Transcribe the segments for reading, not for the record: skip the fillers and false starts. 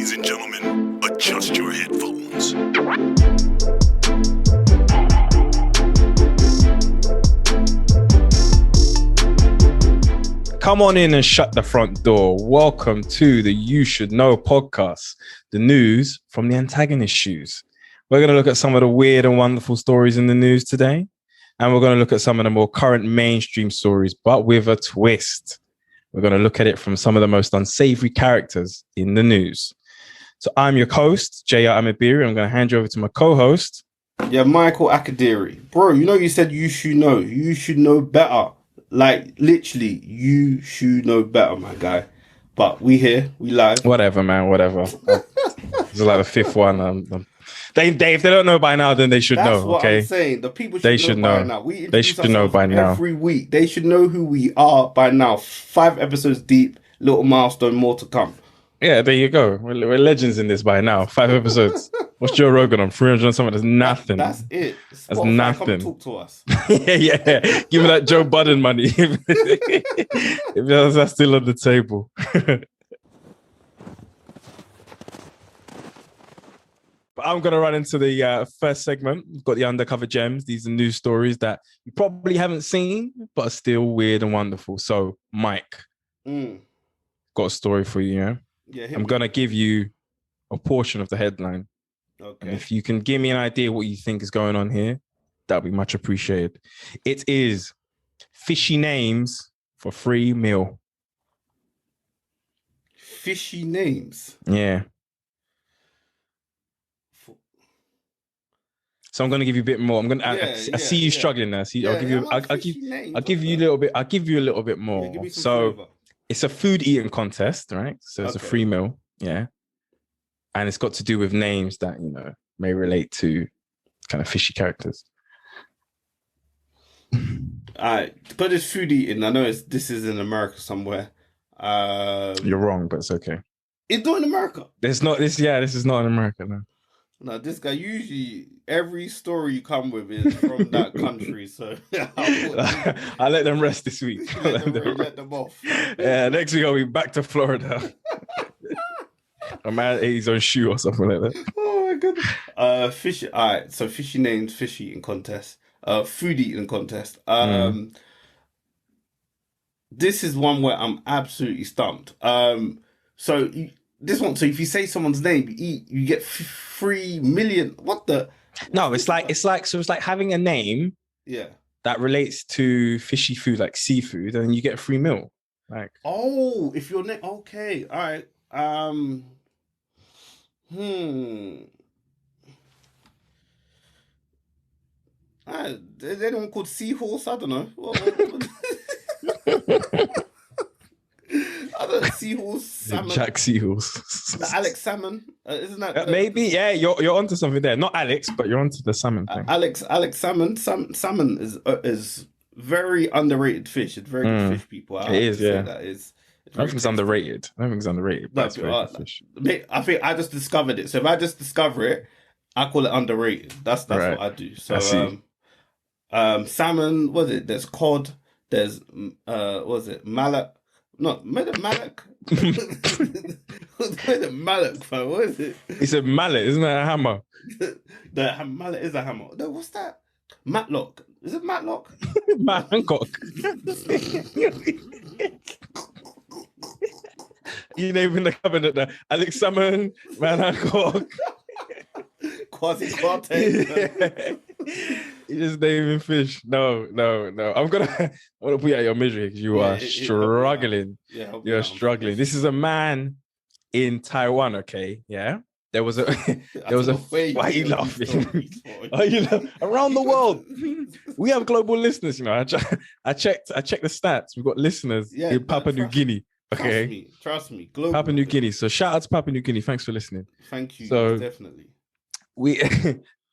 Ladies and gentlemen, adjust your headphones. Come on in and shut the front door. Welcome to the You Should Know podcast, the news from the antagonist shoes. We're going to look at some of the weird and wonderful stories in the news today. And we're going to look at some of the more current mainstream stories, but with a twist. We're going to look at it from some of the most unsavory characters in the news. So I'm your host, Jaya Amibiri. I'm going to hand you over to my co-host. Yeah, Michael Akadiri. Bro, you said you should know. You should know better. Like, literally, you should know better, my guy. But we here, we live. Whatever, man, whatever. This is like the fifth one. If they don't know by now, then they should know. That's what okay? I'm saying. The people should, they should know by now. They should know by now. Every week. They should know who we are by now. 5 episodes deep, little milestone, more to come. Yeah, there you go. We're legends in this by now. 5 episodes. What's Joe Rogan on? 300 and something? That's nothing. That's it. That's nothing. Come talk to us. yeah. Give me that Joe Budden money. if that's still on the table. But I'm going to run into the first segment. We've got the Undercover Gems. These are news stories that you probably haven't seen, but are still weird and wonderful. So, Mike, got a story for you, yeah? Yeah, I'm going to give you a portion of the headline. Okay. And if you can give me an idea what you think is going on here, that'll be much appreciated. It is fishy names for free meal. Fishy names? Yeah. So I'm going to give you a bit more. I see you struggling now. I'll give you a little bit more. Yeah, so flavor. It's a food eating contest, right? So it's a free meal. Yeah. And it's got to do with names that, may relate to kind of fishy characters. Alright, because it's food eating, I know this is in America somewhere. You're wrong, but it's okay. It's not in America. This is not in America, no. No, this guy, usually every story you come with is from that country, so I'll let them rest this week. let them off. Yeah, next week I'll be back to Florida. A man ate his own shoe or something like that. Oh my goodness. Fishy. Alright, so fishy names, fish eating contest. Food eating contest. This is one where I'm absolutely stumped. So if you say someone's name, you get 3 million. What the? No, it's like having a name. Yeah. That relates to fishy food, like seafood, and you get a free meal. Like, oh, if your name, okay, all right. There's anyone called Seahorse? I don't know. I don't know, Seahorse, Salmon. Jack Seahorse. Alex Salmon. Isn't that maybe? Yeah, you're onto something there. Not Alex, but you're onto the salmon thing. Alex Salmon. Salmon is very underrated fish. It's very good fish, people. It is, yeah. That is. I don't think it's underrated. But it's very good fish. I think I just discovered it. So if I just discover it, I call it underrated. That's right. What I do. So salmon. Was it? There's cod. There's mallet. No, mallet. Mallet, fam. What is it? It's a mallet, isn't that a hammer? The mallet is a hammer. No, what's that? Matlock. Is it Matlock? Hancock. You name in the cabinet there. Alex Salmon, Man Hancock. Quasi Quarte. You just naming fish. No. I'm gonna put you out your misery because you are struggling. You're struggling. This is a man in Taiwan, okay? Yeah. There was a why are you laughing? Around the world. We have global listeners, I checked the stats. We've got listeners in Papua New Guinea. Okay. Trust me. Global. Papua New Guinea. So shout out to Papua New Guinea. Thanks for listening. Thank you. So definitely.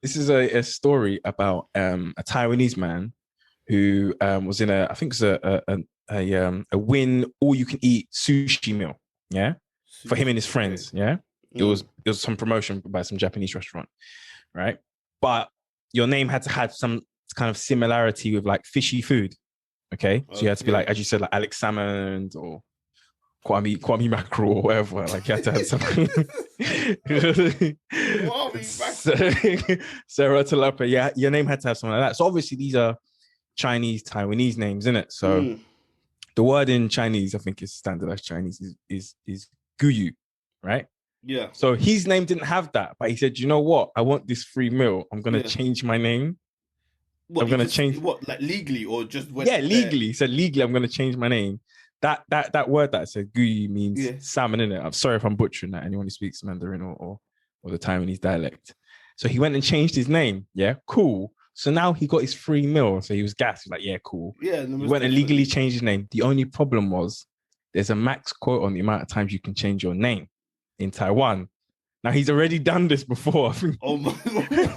This is a story about a Taiwanese man who was in I think it's a win all you can eat sushi meal. Yeah. For him and his friends. Yeah. It was some promotion by some Japanese restaurant, right? But your name had to have some kind of similarity with like fishy food, okay? So you had to be like, as you said, like Alex Salmon or Kwame Mackerel or whatever. Like you had to have something. Sarah Talapa. Yeah, your name had to have something like that. So obviously these are Chinese, Taiwanese names, isn't it? So the word in Chinese, I think is standardized Chinese, is Guyu, right? Yeah. So his name didn't have that, but he said, you know what? I want this free meal. I'm gonna change my name. What, I'm gonna change what, like legally or just legally. He said legally, I'm gonna change my name. That word that said Guyu means salmon, in it. I'm sorry if I'm butchering that. Anyone who speaks Mandarin or the Taiwanese dialect. So he went and changed his name. Yeah, cool. So now he got his free meal. So he was gassed. He was like, yeah, cool. Yeah. He went and legally changed his name. The only problem was there's a max quote on the amount of times you can change your name in Taiwan. Now he's already done this before. Oh my!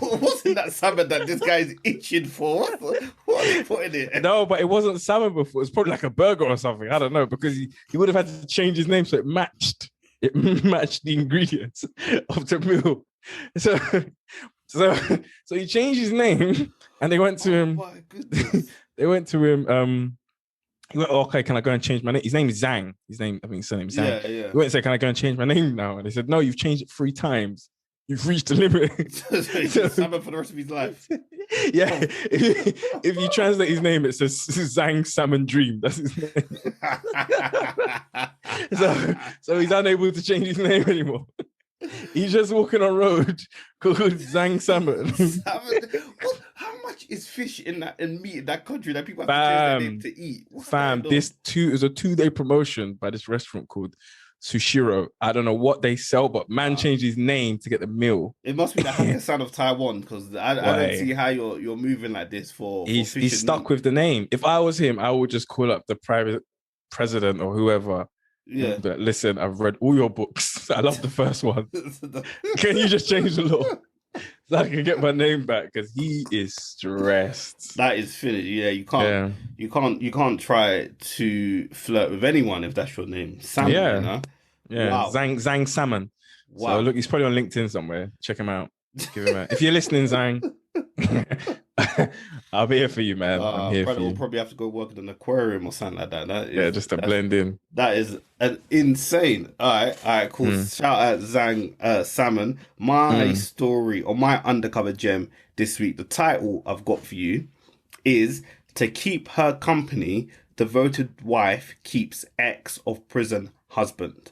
Wasn't that salmon that this guy's itching for? What are they putting it? No, but it wasn't salmon before. It's probably like a burger or something. I don't know, because he would have had to change his name so it matched. It matched the ingredients of the meal. So he changed his name, and they went to him. My goodness. They went to him. He went, okay, can I go and change my name? His name is Zhang. His name, I think his surname is Zhang. Yeah, yeah. He went and said, can I go and change my name now? And they said, no, you've changed it 3 times. You've reached the limit. So salmon for the rest of his life. Yeah. If you translate his name, it says Zhang Salmon Dream. That's his name. So he's unable to change his name anymore. He's just walking on road called Zhang Salmon. How much is fish in meat in that country that people have to change their name to eat? This is a 2-day promotion by this restaurant called Sushiro. I don't know what they sell, but man changed his name to get the meal. It must be the happiest son of Taiwan, because I don't see how you're moving like this for fish. He's stuck with the name. If I was him, I would just call up the private president or whoever. Yeah. But listen, I've read all your books. I love the first one. Can you just change the law so I can get my name back? Because he is stressed. That is finished. Yeah, you can't try to flirt with anyone if that's your name. Salmon, yeah, you know? Yeah. Wow. Zhang Salmon. Wow. So look, he's probably on LinkedIn somewhere. Check him out. Give him if you're listening, Zhang. I'll be here for you, man. I'm here for you. We'll probably have to go work at an aquarium or something like that. Just to blend in. That is insane. All right, cool. Shout out Zhang Salmon. My story or my undercover gem this week, the title I've got for you is "To Keep Her Company, Devoted Wife Keeps Ex of Prison Husband."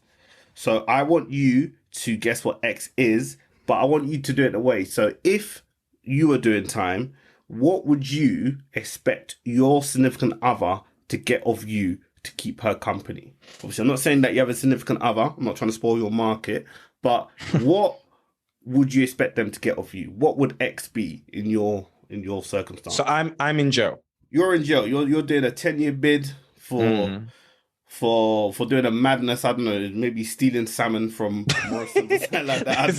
So I want you to guess what X is, but I want you to do it the way. So if you were doing time, what would you expect your significant other to get of you to keep her company? Obviously, I'm not saying that you have a significant other. I'm not trying to spoil your market, but what would you expect them to get of you? What would X be in your circumstance? So I'm in jail. You're in jail. You're doing a 10-year bid for doing a madness. I don't know, maybe stealing salmon from Morrison or something like that.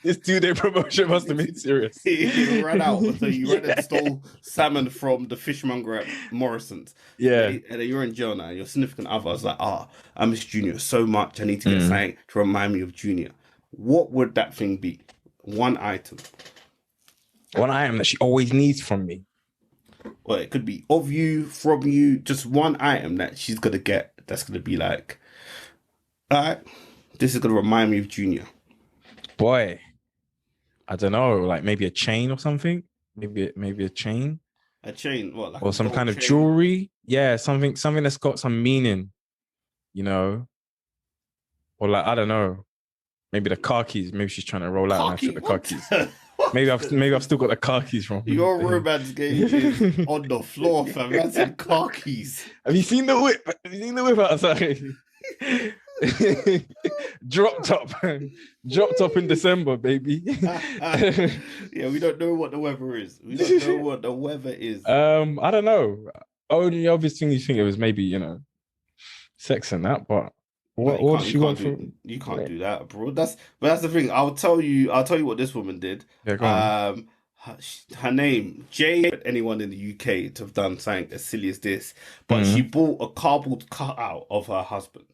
This 2-day promotion must have been serious. You ran out, so you ran and stole salmon from the fishmonger at Morrison's. Yeah, and then you're in jail now. Your significant other is like, I miss Junior so much. I need to get something to remind me of Junior. What would that thing be? One item. One item that she always needs from me. Well, it could be of you, from you, just one item that she's going to get that's going to be like, all right, this is going to remind me of Junior. Boy, I don't know, like maybe a chain or something. Maybe a chain. A chain, what? Like or some kind of jewelry. Yeah, something that's got some meaning, you know? Or like, I don't know. Maybe the car keys. Maybe she's trying to roll out and I took the car keys. Maybe I've still got the car keys from your romance game is on the floor, fam. That's in car keys. Have you seen the whip? Have you seen the whip outside? Drop top in December, baby. Yeah, we don't know what the weather is. I don't know. Only obvious thing you think it was maybe, you know, sex and that, but what does she want from you? Can't do that, bro. That's the thing. I'll tell you what this woman did. Yeah, go on. Her name Jay. Anyone in the UK to have done something as silly as this, but she bought a cardboard cutout of her husband.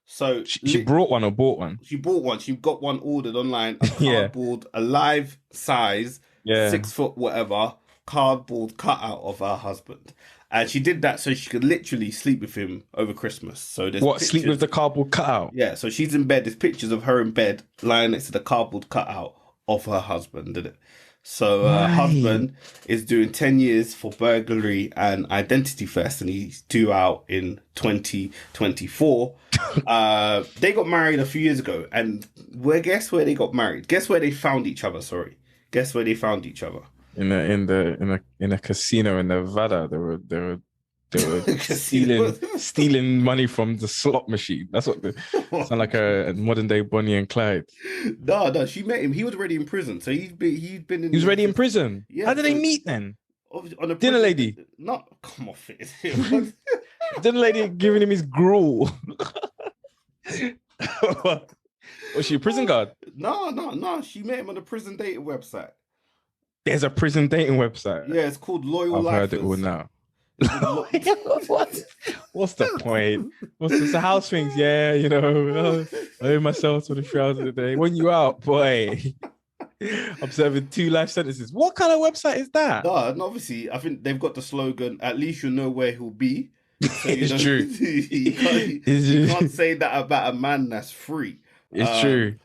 So she brought one or bought one. She bought one. She got one ordered online. A cardboard, a live size, 6 foot whatever cardboard cutout of her husband. And she did that so she could literally sleep with him over Christmas. So there's What, sleep with the cardboard cutout? Yeah, so she's in bed. There's pictures of her in bed lying next to the cardboard cutout of her husband, did it? So her husband is doing 10 years for burglary and identity theft, and he's due out in 2024. They got married a few years ago, and guess where they got married? Guess where they found each other? Sorry, guess where they found each other? In a casino in Nevada. They were stealing money from the slot machine. That's what sound like a modern day Bonnie and Clyde. No, she met him. He was already in prison, so he'd been in. He was already in prison. Yeah, How did they meet then? On a Dinner lady. No, come off it. Dinner lady giving him his gruel. Was she a prison guard? No. She met him on a prison dating website. There's a prison dating website. Yeah, it's called Loyal I've Lifers. heard it all now. What's the point? What's the house things? Yeah, you know, I owe myself 23 hours a day. When you out, boy, I'm serving 2 life sentences. What kind of website is that? No, and obviously, I think they've got the slogan, at least you know where he'll be. So It's true. You can't say that about a man that's free. It's true.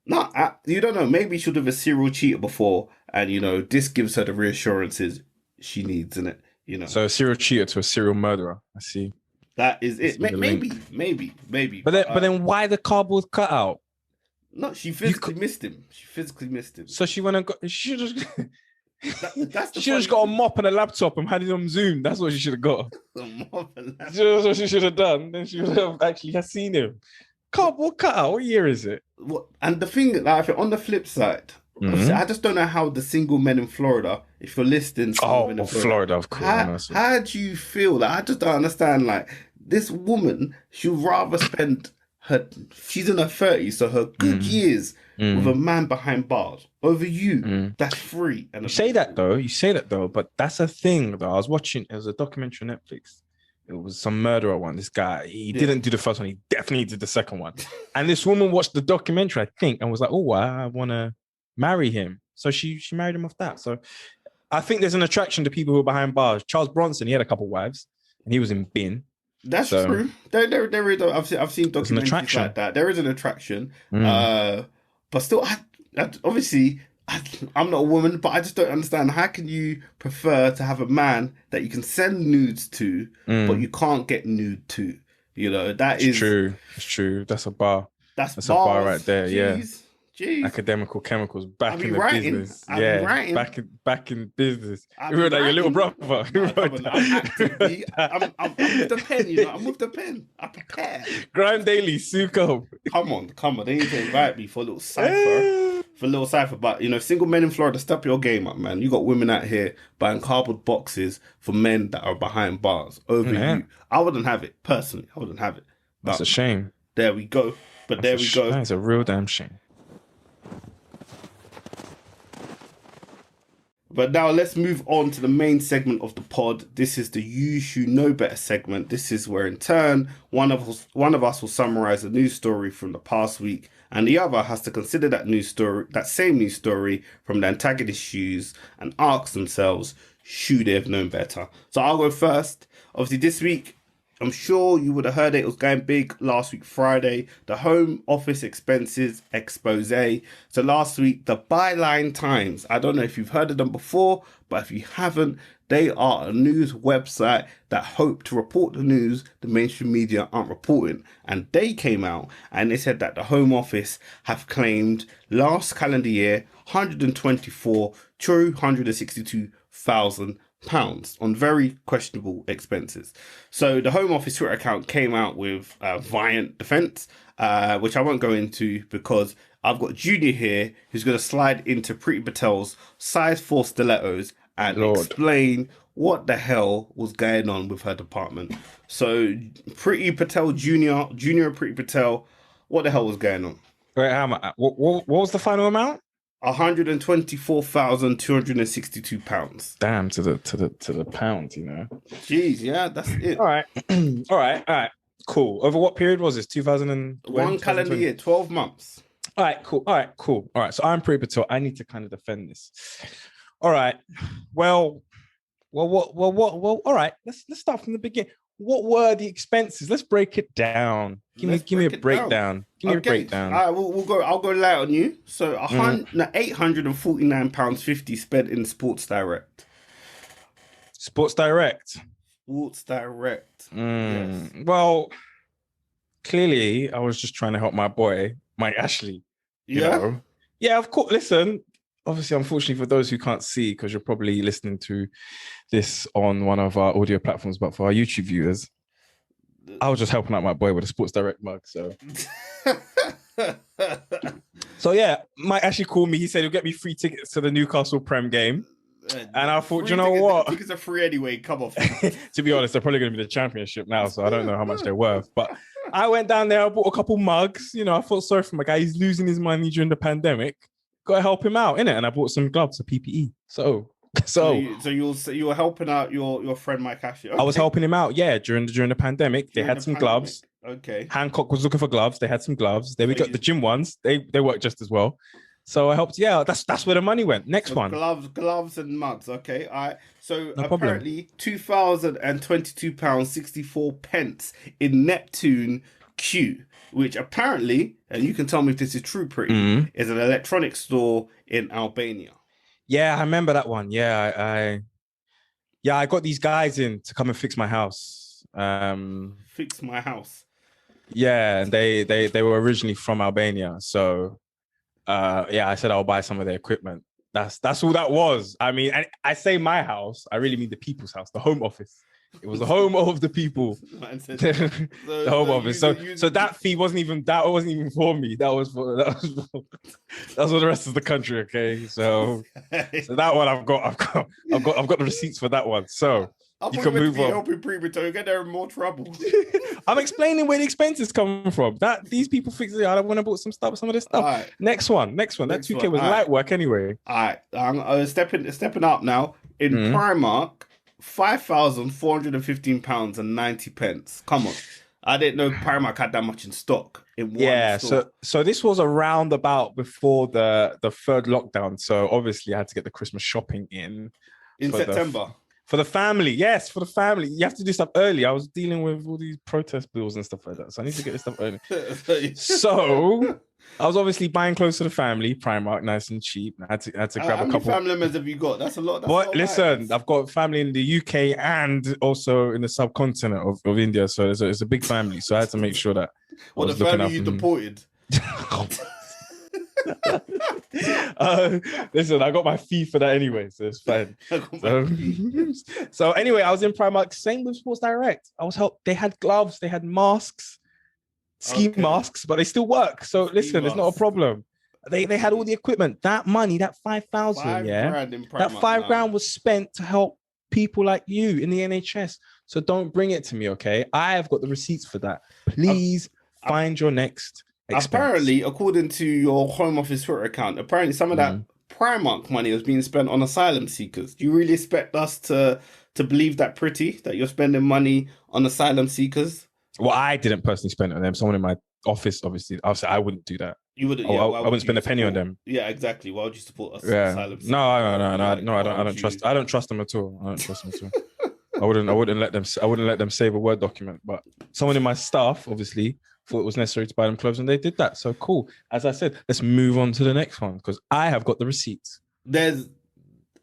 No, you don't know. Maybe she'll have a serial cheater before, and you know this gives her the reassurances she needs, in it. You know, So a serial cheater to a serial murderer. I see. that is it. the Maybe. But then why the cardboard cutout? No, she physically missed him. So she went and got. She should just. That's the She should have just got a mop and a laptop and had it on Zoom. That's what she should have got. That's what she should have done. Then she would have actually seen him. Cardboard cutout. What year is it? And the thing, like, I think on the flip side, obviously, I just don't know how the single men in Florida, if you're listening, Florida, of course. How do you feel? Like, I just don't understand. Like, this woman, she'd rather spend she's in her 30s, so her good years with a man behind bars over you. That's free. And You say that though, but that's a thing though. I was watching, it was a documentary on Netflix. It was some murderer one. This guy, he didn't do the first one. He definitely did the second one. And this woman watched the documentary, I think, and was like, oh, I want to marry him. So she married him off that. So I think there's an attraction to people who are behind bars. Charles Bronson, he had a couple wives and he was in bin. That's true. There is. I've seen documentaries like that. There is an attraction. But still, obviously, I'm not a woman, but I just don't understand. How can you prefer to have a man that you can send nudes to, but you can't get nude to? You know, it's true. It's true. That's a bar. That's a bar right there. Jeez. Academical chemicals back in the business. Writing. Back in business. You wrote that your little brother. I'm with the pen, you know. I'm with the pen. I prepare. Grind daily, Suko. Come on. They need to invite me for a little cipher. But you know, single men in Florida, step your game up, man. You got women out here buying cardboard boxes for men that are behind bars over you. I wouldn't have it personally. I wouldn't have it. But that's a shame. There we go. That's a real damn shame. But now let's move on to the main segment of the pod. This is the You Should Know Better segment. This is where, in turn, one of us will summarize a news story from the past week, and the other has to consider that same news story from the antagonist's shoes and ask themselves, should they have known better? So I'll go first. Obviously, this week, I'm sure you would have heard it. It was going big last week, Friday. The Home Office expenses expose. So last week, the Byline Times. I don't know if you've heard of them before, but if you haven't, they are a news website that hope to report the news the mainstream media aren't reporting. And they came out and they said that the Home Office have claimed last calendar year 162,262,000 pounds on very questionable expenses. So the Home Office Twitter account came out with a violent defense, which I won't go into because I've got Junior here who's going to slide into Priti Patel's size 4 stilettos and explain what the hell was going on with her department. So Priti Patel Junior Priti Patel, what the hell was going on? Wait, how much? What was the final amount? £124,262. Damn, to the pound, you know. Jeez, yeah, that's it. All right. All right. Cool. Over what period was this? 2001 calendar year, 12 months. All right, cool. All right. So I'm Priti Patel. I need to kind of defend this. All right. Well, Well, all right. Let's start from the beginning. What were the expenses? Let's break it down. Give me a breakdown. Give me a breakdown. All right, we'll go. I'll go light on you. So £849.50 spent in Sports Direct. Sports Direct. Sports Direct. Yes. Well, clearly, I was just trying to help my boy, Mike Ashley. You know? Yeah, of course. Listen, obviously, unfortunately, for those who can't see, because you're probably listening to this on one of our audio platforms, but for our YouTube viewers, I was just helping out my boy with a Sports Direct mug. So, yeah, Mike actually called me. He said he'll get me free tickets to the Newcastle Prem game. And I thought, you know what? Tickets are free anyway. Come on. To be honest, they're probably going to be the championship now, so I don't know how much they're worth. But I went down there, I bought a couple mugs. You know, I felt sorry for my guy. He's losing his money during the pandemic. Got to help him out, innit? And I bought some gloves, a PPE. So you were helping out your friend Mike Ashley. Okay. I was helping him out, yeah, during the pandemic. They had some gloves. Okay. Hancock was looking for gloves. They had some gloves. Then we got the gym ones. They work just as well. So I helped. Yeah, that's where the money went. Next one. Gloves and mugs. Okay. All right. So apparently £2,022.64 in Neptune Q, which apparently, and you can tell me if this is true, Priti, is an electronics store in Albania. Yeah, I remember that one. Yeah, I got these guys in to come and fix my house. Fix my house. Yeah, and they were originally from Albania, so I said I'll buy some of their equipment. That's all that was. I mean, I say my house, I really mean the people's house, the home office. It was the home of the people. The home office. So that fee wasn't even for me. That was for the rest of the country. Okay, so that one I've got the receipts for that one. So you can move on. Helping Priti get there in more trouble. I'm explaining where the expenses come from. That these people fix it. I want to bought some of this stuff. Right. Next one. That 2K was light work anyway. All right, I'm stepping up now in Primark. £5,415.90. Come on. I didn't know Primark had that much in stock in one store. So this was around about before the third lockdown. So obviously I had to get the Christmas shopping in September. For the family. Yes, for the family. You have to do stuff early. I was dealing with all these protest bills and stuff like that. So I need to get this stuff early. So I was obviously buying clothes to the family, Primark, nice and cheap. I had to grab a couple. How many family members have you got? That's a lot. Listen, I've got family in the UK and also in the subcontinent of India. So it's a big family. So I had to make sure that the family you deported? Listen, I got my fee for that anyway, so it's fine. So anyway, I was in Primark. Same with Sports Direct. I was helped. They had gloves, they had masks, ski masks, but they still work. So listen, it's not a problem. They had all the equipment. That money, that 5,000, that £5,000 was spent to help people like you in the NHS. So don't bring it to me, okay? I have got the receipts for that. Please find your next expense. Apparently, according to your Home Office Twitter account, apparently some of that Primark money was being spent on asylum seekers. Do you really expect us to believe that, Priti, that you're spending money on asylum seekers? Well, I didn't personally spend it on them. Someone in my office, obviously, I wouldn't do that. You wouldn't. I wouldn't spend a penny on them. Yeah, exactly. Why would you support us? Asylum seekers? No. I don't trust. I don't trust them at all. I wouldn't let them save a Word document. But someone in my staff, obviously, thought it was necessary to buy them clothes, and they did that. So cool. As I said, let's move on to the next one because I have got the receipts. There's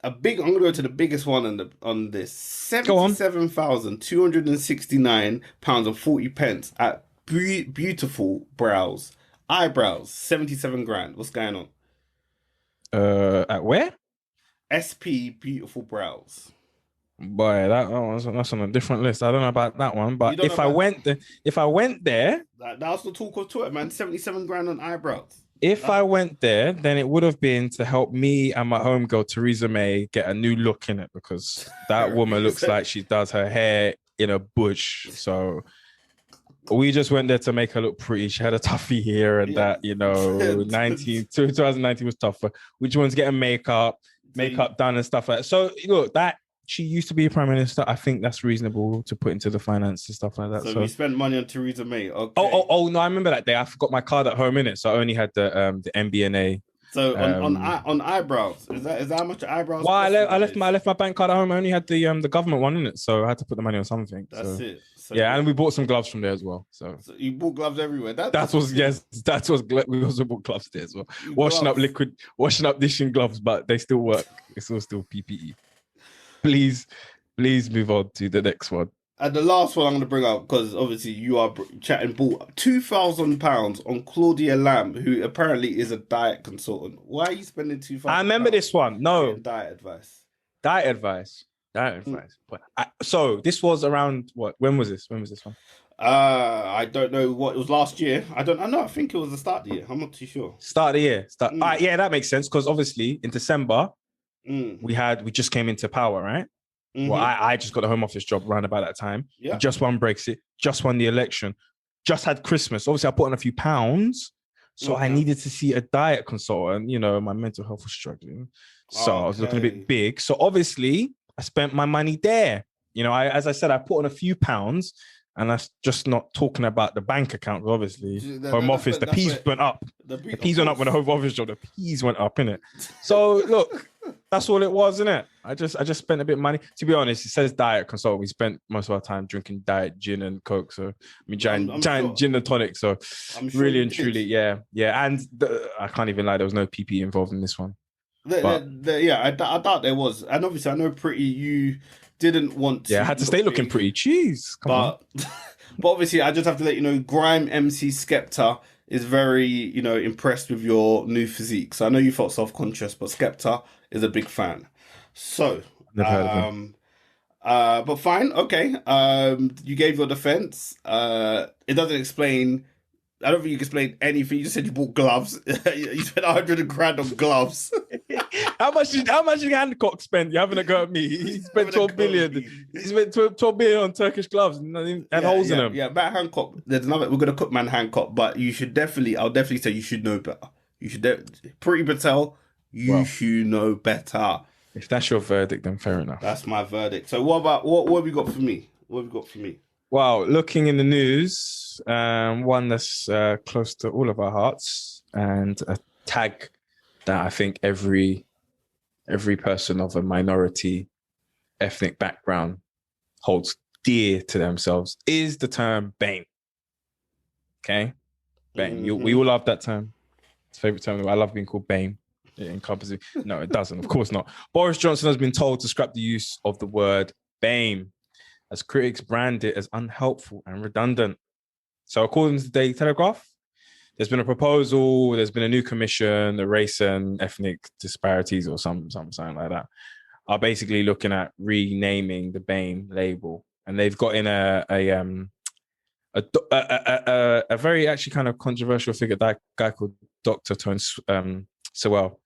I'm gonna go to the biggest one on this. £77,269.40 at Beautiful Brows Eyebrows. 77 grand. What's going on? At where? SP Beautiful Brows. Boy, that's on a different list. I don't know about that one, but if I went there, that's the talk of Twitter, man. 77 grand on eyebrows. If I went there, then it would have been to help me and my homegirl Theresa May get a new look in it because that woman looks like she does her hair in a bush. So we just went there to make her look pretty. She had a tuffy here and that, 2019 was tougher. We just wanted to get her makeup done and stuff like that. So look, that she used to be a prime minister. I think that's reasonable to put into the finance and stuff like that. So we spent money on Theresa May. Okay. Oh no, I remember that day. I forgot my card at home in it, so I only had the MBNA So on eyebrows, is that how much eyebrows? Well, cost I nowadays? left my bank card at home. I only had the government one in it, so I had to put the money on something. That's So it. So yeah, and we bought some gloves from there as well. So so you bought gloves everywhere. that That's was good. yes, we also bought gloves there as well. Gloves. Washing up dishing gloves, but they still work. It's all still PPE. Please, please move on to the next one. And the last one I'm going to bring up, because obviously you are chatting, bought £2,000 on Claudia Lamb, who apparently is a diet consultant. Why are you spending £2,000? I remember this one. No, diet advice. diet advice. Diet advice. But so this was around what? When was this? When was this one? I don't know what it was last year. I don't know. I think it was the start of the year. I'm not too sure. Start of the year. Yeah, that makes sense because obviously in December we just came into power, right? Well, I just got a home office job around about that time. Yeah. Just won Brexit, just won the election, just had Christmas. Obviously, I put on a few pounds. So I needed to see a diet consultant. You know, my mental health was struggling. So I was looking a bit big. So obviously, I spent my money there. You know, as I said, I put on a few pounds. And that's just not talking about the bank account, obviously. Home office, the P's went up. The P's went up when the home office job, the P's went up, innit? So look, that's all it was, innit? I just spent a bit of money. To be honest, it says diet consultant. We spent most of our time drinking diet gin and Coke. So I mean giant gin and tonic. So really and truly, yeah. And I can't even lie, there was no PP involved in this one. I doubt there was. And obviously I know Pretty you didn't want to. Yeah, I had to stay looking pretty. Jeez. But obviously, I just have to let you know, Grime MC Skepta is very, impressed with your new physique. So I know you felt self-conscious, but Skepta is a big fan. So, never heard of him. But fine, okay. You gave your defense. It doesn't explain. I don't think you explained anything. You just said you bought gloves. You spent 100 grand on gloves. How much did Hancock spend? You having a go at me? He spent 12 billion. He spent 12 billion on Turkish gloves and holes in them. Yeah, Matt Hancock. There's another. We're gonna cook man Hancock, but you should definitely. I'll definitely say you should know better. You should. Priti Patel. You should know better. If that's your verdict, then fair enough. That's my verdict. So what about what have you got for me? What have you got for me? Well, looking in the news, one that's close to all of our hearts, and a tag that I think every person of a minority ethnic background holds dear to themselves is the term BAME. Okay? BAME. We all love that term. It's a favorite term. I love being called BAME. It encompasses. No, it doesn't. Of course not. Boris Johnson has been told to scrap the use of the word BAME, as critics brand it as unhelpful and redundant. So according to the Daily Telegraph, there's been a proposal, there's been a new commission, the race and ethnic disparities or something like that, are basically looking at renaming the BAME label. And they've got in a very actually kind of controversial figure, that guy called Dr. Tone Sewell,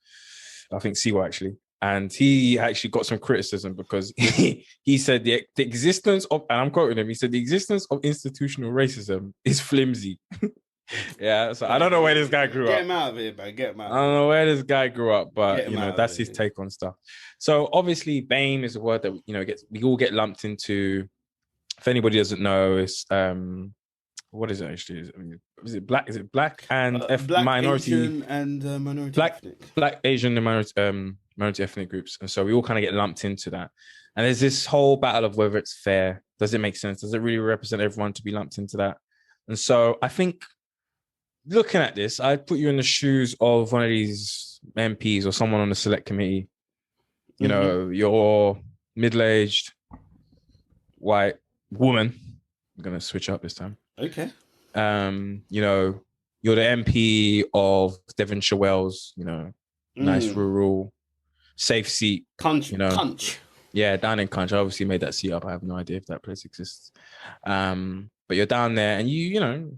I think Siwa actually. And he actually got some criticism because he said the existence of, and I'm quoting him, he said the existence of institutional racism is flimsy. Yeah, so I don't know where this guy grew up. Get him out of here, man. Get him out. I don't know where this guy grew up, but that's his take on stuff. So obviously, BAME is a word that we all get lumped into. If anybody doesn't know, it's what is it actually? Is it black? Is it black and black, minority Asian and minority ethnic? Black, Asian, and minority ethnic groups, and so we all kind of get lumped into that. And there's this whole battle of whether it's fair. Does it make sense? Does it really represent everyone to be lumped into that? And so I think, looking at this, I'd put you in the shoes of one of these MPs or someone on the select committee. You know, you're middle-aged white woman. I'm going to switch up this time. Okay. You're the MP of Devonshire Wells, nice rural, safe seat. Cunch. Yeah, down in Cunch. I obviously made that seat up. I have no idea if that place exists. But you're down there and you're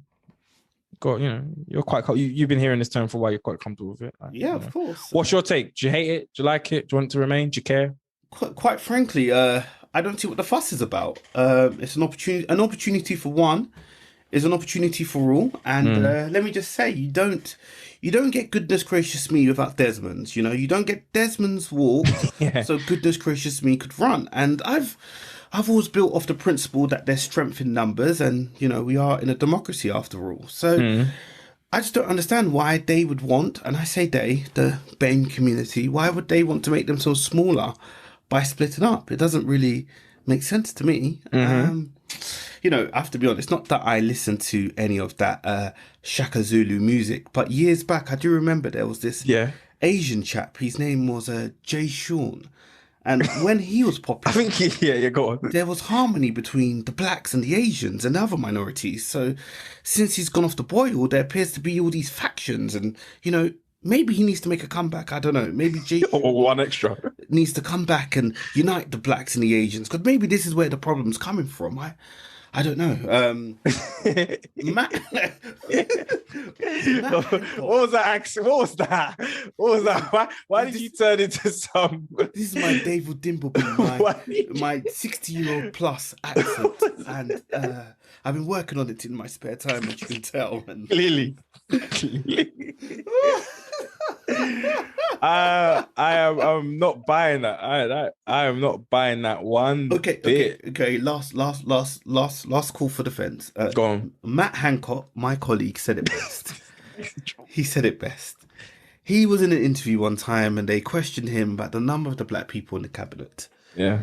quite, you've been hearing this term for a while. You're quite comfortable with it. Of course. What's your take? Do you hate it? Do you like it? Do you want it to remain? Do you care? Quite frankly, I don't see what the fuss is about. It's an opportunity for one is an opportunity for all. And let me just say, you don't get goodness gracious me without Desmond's. You don't get Desmond's walk. Yeah. So goodness gracious me could run. And I've always built off the principle that there's strength in numbers, and we are in a democracy after all. So I just don't understand why they would want, and I say they, the BAME community, why would they want to make themselves smaller by splitting up? It doesn't really make sense to me. I have to be honest, not that I listen to any of that Shaka Zulu music, but years back, I do remember there was this Yeah. Asian chap. His name was Jay Sean. And when he was I popular, think, yeah, go on. there was harmony between the blacks and the Asians and other minorities. So since he's gone off the boil, there appears to be all these factions. And, maybe he needs to make a comeback. I don't know. Maybe Jay Or one extra. needs to come back and unite the blacks and the Asians. Because maybe this is where the problem's coming from. I don't know. Matt, What was that accent? What was that? What was that? Why did you turn into some? this is my David Dimbleby, my 60-year-old plus accent, and I've been working on it in my spare time, as you can tell. And Clearly. I'm not buying that. I am not buying that one bit. Okay. Last call for defense. Go on. Matt Hancock, my colleague, said it best. He said it best. He was in an interview one time and they questioned him about the number of the black people in the cabinet. Yeah.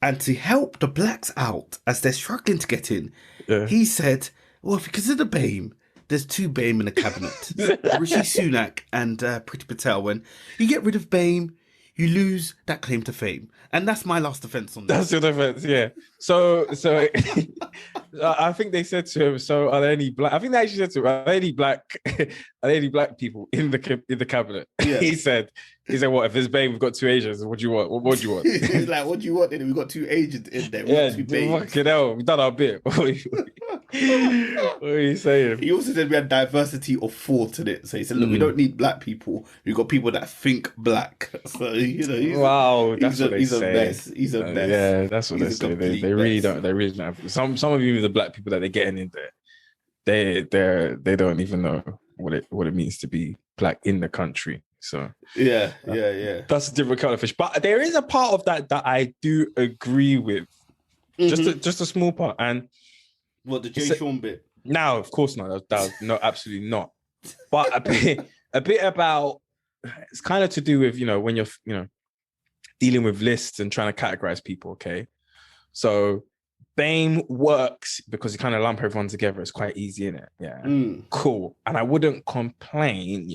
And to help the blacks out as they're struggling to get in, Yeah. he said, well, if you consider BAME, there's two BAME in the cabinet. Rishi Sunak and Priti Patel. When you get rid of BAME, you lose that claim to fame. And that's my last defense on this. That's your defense, yeah. So I think they said to him, so are there any black, I think they actually said to him, are there any black people in the cabinet? Yeah. He said, what, if there's BAME, we've got two Asians, what do you want? What do you want? He's like, what do you want? We've got two agents in there. Yeah, two BAME. fucking hell, we've done our bit. What are you saying? He also said we had diversity of thought in it. So he said, look, we don't need black people. We've got people that think black. So, he's that's what they say. He's a mess. Yeah, that's what they say. They really don't. They really don't. Some of you, the black people that they're getting in there, they don't even know what it means to be black in the country. So yeah. That's a different kind of fish. But there is a part of that I do agree with. Just a small part. And what, the Jay Sean bit? No, of course not. That was no, absolutely not. But a bit about, it's kind of to do with, when you're, dealing with lists and trying to categorize people. Okay. So BAME works because you kind of lump everyone together. It's quite easy, isn't it? Yeah. Cool. And I wouldn't complain,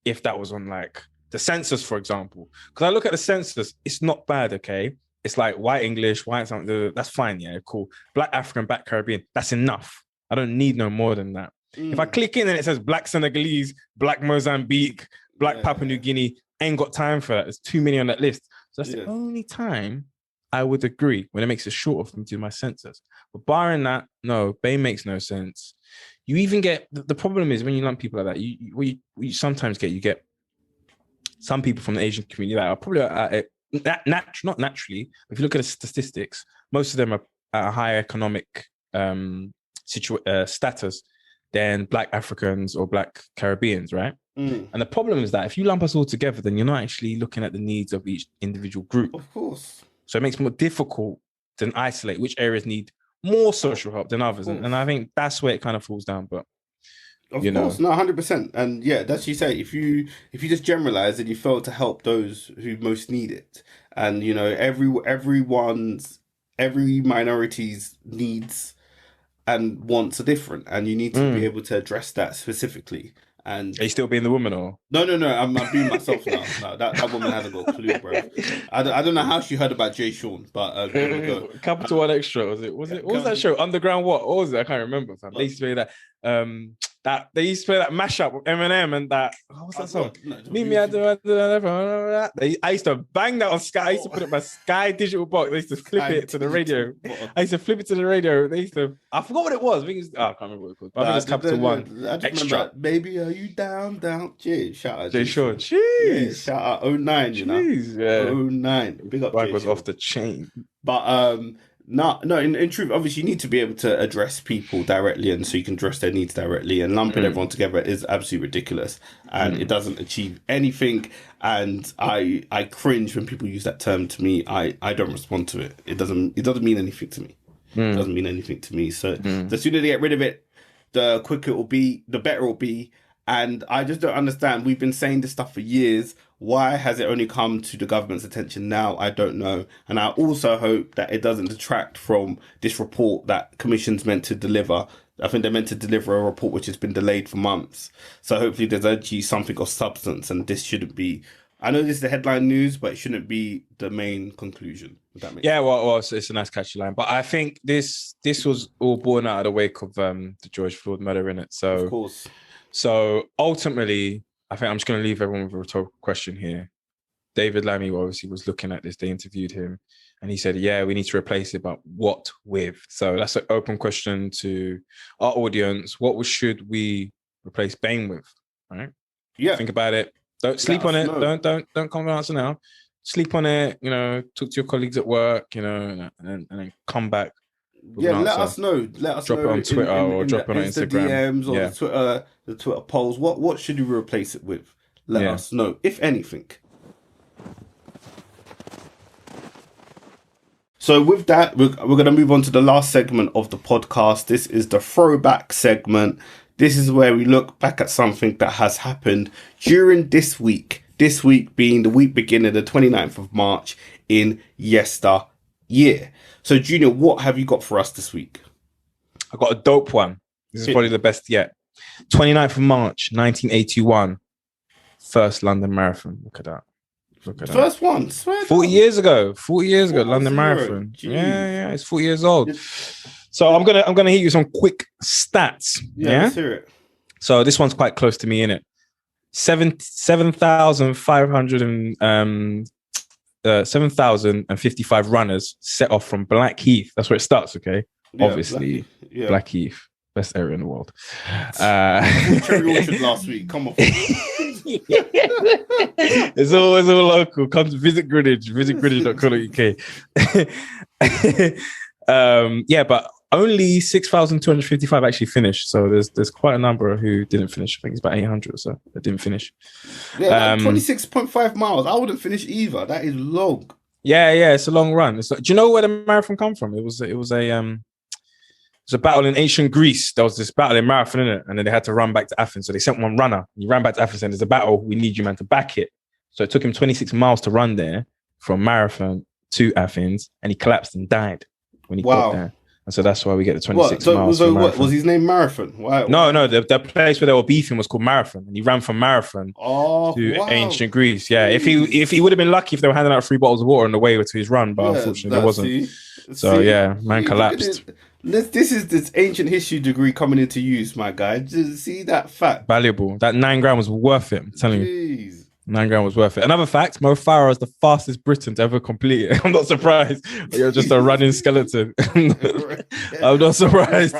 if that was on like the census, for example. Because I look at the census, it's not bad, okay? It's like white English, white something, that's fine, yeah, cool. Black African, black Caribbean, that's enough. I don't need no more than that. If I click in and it says black Senegalese, black Mozambique, black Papua New Guinea, I ain't got time for that. There's too many on that list. So that's the only time I would agree when it makes it short of me to do my census. But barring that, no, BAME makes no sense. You even get, the problem is when you lump people like that, you sometimes get some people from the Asian community that are probably not naturally. If you look at the statistics, most of them are at a higher economic status than black Africans or black Caribbeans, right? And the problem is that if you lump us all together, then you're not actually looking at the needs of each individual group. Of course. So it makes it more difficult to isolate which areas need more social help than others. And I think that's where it kind of falls down. But of course, no, 100%. And yeah, that's you say, if you just generalize and you fail to help those who most need it, and every minority's needs and wants are different, and you need to be able to address that specifically. And are you still being the woman, or no? I'm being myself now. No, that woman hasn't got a clue, bro. I don't know how she heard about Jay Sean, but there we go. Capital One Extra was it? What was that show? Underground what? What was it? I can't remember. Fam. They used to play that. They used to play that mashup with Eminem and that. What was that song? Meet me at the. I used to bang that on Sky. I used to put it in my Sky digital box. They used to flip it to the radio. I used to flip it to the radio. They used to. I forgot what it was. I can't remember what it was. But I think it's Capital One Extra. Baby, are you down? Cheers. Shout out Jay Sean. Jeez. Yeah, shout out 09. Jeez, yeah. 09. Big up. Bike was off the chain. But no. In truth, obviously, you need to be able to address people directly, and so you can address their needs directly. And lumping everyone together is absolutely ridiculous, and it doesn't achieve anything. And I cringe when people use that term to me. I don't respond to it. It doesn't mean anything to me. It doesn't mean anything to me. So the sooner they get rid of it, the quicker it will be, the better it will be. And I just don't understand. We've been saying this stuff for years. Why has it only come to the government's attention now? I don't know. And I also hope that it doesn't detract from this report that Commission's meant to deliver. I think they're meant to deliver a report which has been delayed for months. So hopefully there's actually something of substance, and this shouldn't be. I know this is the headline news, but it shouldn't be the main conclusion. If that makes sense. Well, it's a nice catchy line, but I think this was all born out of the wake of the George Floyd murder, in it. So, Of course. So ultimately, I think I'm just going to leave everyone with a rhetorical question here. David Lammy obviously was looking at this. They interviewed him, and he said, "Yeah, we need to replace it, but what with?" So that's an open question to our audience. What should we replace BAME with? Right? Yeah. Think about it. Don't sleep on it. Know. Don't come with an answer now. Sleep on it. Talk to your colleagues at work. And then come back. Yeah, let us know. Let us drop know it on Twitter or drop it on Insta Instagram. DMs or the Twitter polls. What should you replace it with? Let us know, if anything. So with that, we're going to move on to the last segment of the podcast. This is the throwback segment. This is where we look back at something that has happened during this week. This week being the week beginning the 29th of March in yesteryear. So, Junior, what have you got for us this week? I got a dope one. This is probably the best yet. 29th of March, 1981. First London Marathon. Look at that. First one. 40 years ago. 40 years ago, London Marathon. Jeez. Yeah. It's 40 years old. So I'm gonna hit you some quick stats. Yeah. Let's hear it. So this one's quite close to me, innit? 7,055 runners set off from Blackheath. That's where it starts, okay? Yeah, Obviously, Blackheath, best area in the world. Cherry Orchard last week. Come on. It's all local. Come to visit Greenwich, visitgreenwich.co.uk. But only 6,255 actually finished. So there's quite a number who didn't finish. I think it's about 800 or so that didn't finish. Yeah, 26.5 miles. I wouldn't finish either. That is long. Yeah, it's a long run. Do you know where the marathon come from? It was a battle in ancient Greece. There was this battle in marathon, innit? And then they had to run back to Athens. So they sent one runner. He ran back to Athens and there's a battle. We need you, man, to back it. So it took him 26 miles to run there from Marathon to Athens, and he collapsed and died when he got there. And so that's why we get the 26 miles. So what was his name? Marathon? Why? No. The place where they were beefing was called Marathon, and he ran from Marathon to ancient Greece. Yeah, if he would have been lucky if they were handing out 3 bottles of water on the way to his run, but unfortunately there wasn't. Man collapsed. This is this ancient history degree coming into use, my guy. Just see that fact. Valuable. That 9 grand was worth it. I'm telling you. 9 grand was worth it. Another fact, Mo Farah is the fastest Briton to ever complete it. I'm not surprised. You're just a running skeleton. I'm not surprised.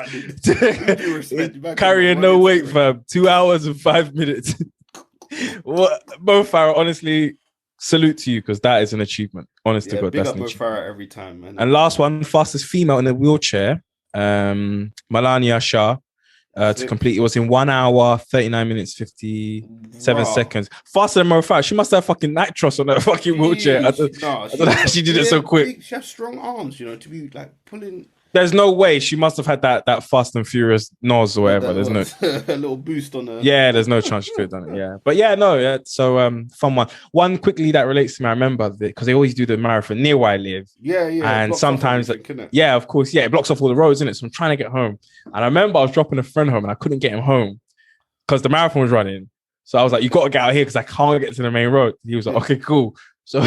Carrying no weight, fam. 2 hours and 5 minutes. What, Mo Farah, honestly, salute to you, because that is an achievement. Honest to God, big that's up an Mo achievement. Farah every time, man. And last one, fastest female in a wheelchair, Melania Shah. To complete, it was in 1 hour, 39 minutes, 57 seconds. Faster than Mo Farah. She must have fucking nitrous on her fucking wheelchair. I don't know how she did it so quick. She has strong arms, to be like pulling. There's no way she must have had that Fast and Furious nose or whatever. There's no a little boost on her. Yeah, there's no chance she could have done it. Yeah, but yeah. So fun one. One quickly that relates to me. I remember because they always do the marathon near where I live. Yeah. And sometimes, of course, it blocks off all the roads, innit? So I'm trying to get home, and I remember I was dropping a friend home, and I couldn't get him home because the marathon was running. So I was like, "You got to get out here because I can't get to the main road." He was like, "Okay, cool." So,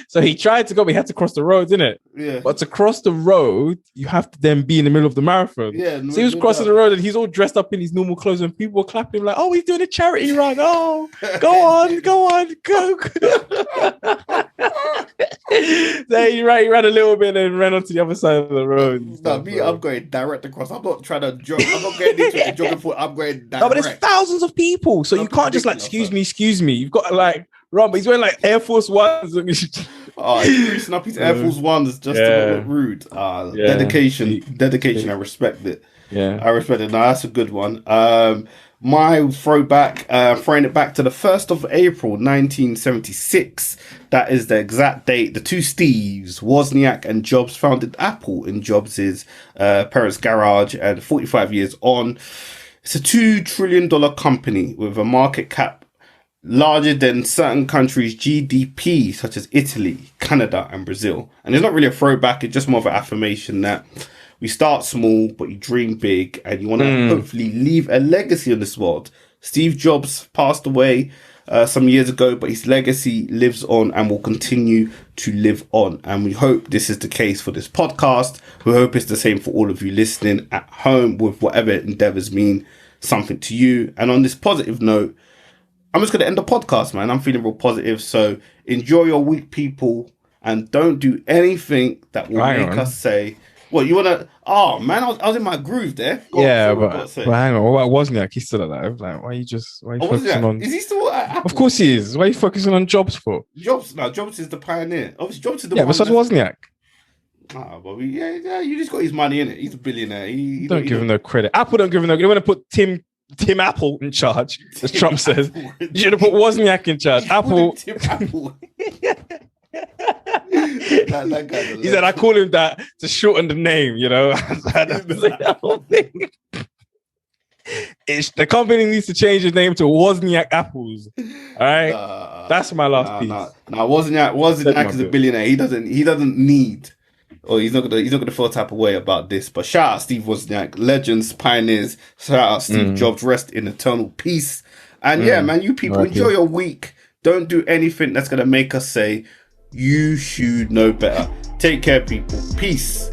so he tried to go, but he had to cross the road, didn't it? Yeah. But to cross the road, you have to then be in the middle of the marathon. Yeah. So he was crossing the road, and he's all dressed up in his normal clothes, and people were clapping him like, "Oh, he's doing a charity run! Oh, go on, go!" Then he ran a little bit and ran onto the other side of the road. I'm going direct across. I'm not trying to jog. I'm not going into it jogging foot. I'm going direct. No, but there's thousands of people, so you can't just like, excuse me. You've got to like run. But he's wearing like Air Force Ones. He's greasing up his Air Force Ones just to look rude. Dedication. I respect it. Yeah, I respect it. No, that's a good one. My throwback, throwing it back to the 1st of April, 1976. That is the exact date. The two Steves, Wozniak and Jobs, founded Apple in Jobs' parents' garage, and 45 years on, it's a $2 trillion company with a market cap larger than certain countries' GDP, such as Italy, Canada, and Brazil. And it's not really a throwback, it's just more of an affirmation that we start small, but you dream big, and you want to hopefully leave a legacy on this world. Steve Jobs passed away some years ago, but his legacy lives on and will continue to live on. And we hope this is the case for this podcast. We hope it's the same for all of you listening at home, with whatever endeavors mean something to you. And on this positive note, I'm just going to end the podcast, man. I'm feeling real positive. So enjoy your week, people, and don't do anything that will make us say, what, you want to... Oh, man, I was in my groove there. But hang on. What Wozniak? He's still alive. Like, why are you focusing on... Is he still at Apple? Of course he is. Why are you focusing on Jobs for? Jobs is the pioneer. Obviously, Jobs is the one. Yeah, besides Wozniak. But yeah, you just got his money in it. He's a billionaire. Don't give him no credit. Apple don't give him no... They want to put Tim Apple in charge, as Trump says. You should have put Wozniak in charge. Apple... Tim Apple. that guy, he said, I call him that to shorten the name, you know. That whole thing. The company needs to change its name to Wozniak Apples. All right, that's my last piece. Wozniak is a billionaire. He doesn't need, or he's not gonna feel type of way about this. But shout out Steve Wozniak, legends, pioneers. Shout out Steve Jobs, rest in eternal peace. And yeah, man, you people enjoy your week. Don't do anything that's gonna make us say, you should know better. Take care, people. Peace.